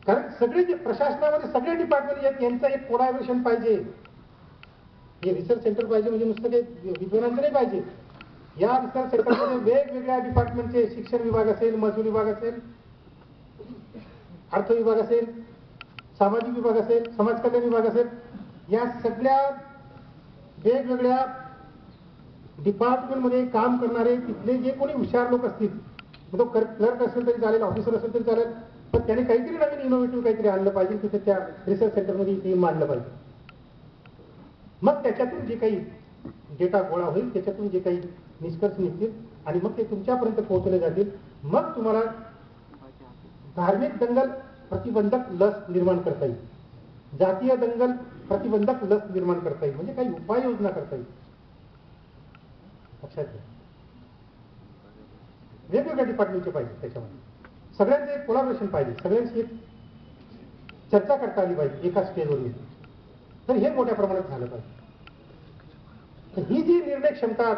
कारण सगळे जे प्रशासनामध्ये सगळे डिपार्टमेंट आहेत यांचं एक कोलॅबोरेशन पाहिजे. हे रिसर्च सेंटर पाहिजे म्हणजे नुसतं काही विद्वानांचं नाही पाहिजे. या रिसर्च सेंटरमध्ये वेगवेगळ्या डिपार्टमेंटचे शिक्षण विभाग असेल, महसूल विभाग असेल, अर्थ विभाग असेल, सामाजिक विभाग असेल, समाज कल्याण विभाग असेल, या सगळ्या वेगवेगळ्या डिपार्टमेंटमध्ये काम करणारे तिथले जे कोणी हुशार लोक असतील, तो क्लर्क असेल तरी चालेल, ऑफिसर असेल तरी चालेल, पण त्याने काहीतरी नवीन इनोव्हेटिव्ह काहीतरी आणलं पाहिजे, तिथे त्या रिसर्च सेंटरमध्ये ते मांडलं पाहिजे. मग त्याच्यातून जे काही डेटा गोळा होईल, त्याच्यातून जे काही निष्कर्ष निघतील आणि मग ते तुमच्यापर्यंत पोहोचले जातील. मग तुम्हाला धार्मिक दंगल प्रतिबंधक लस निर्माण करता येईल, जातीय दंगल प्रतिबंधक लस निर्माण करता येईल, म्हणजे काही उपाययोजना करता येईल. लक्षात घ्या, वेगवेगळ्या डिपार्टमेंटचे पाहिजे, त्याच्यामध्ये सगळ्यांचे एक कोलॅबोरेशन पाहिजे, सगळ्यांची एक चर्चा करता आली पाहिजे एका स्टेजवर. तर हे मोठ्या प्रमाणात झालं पाहिजे. ही जी निर्णय क्षमता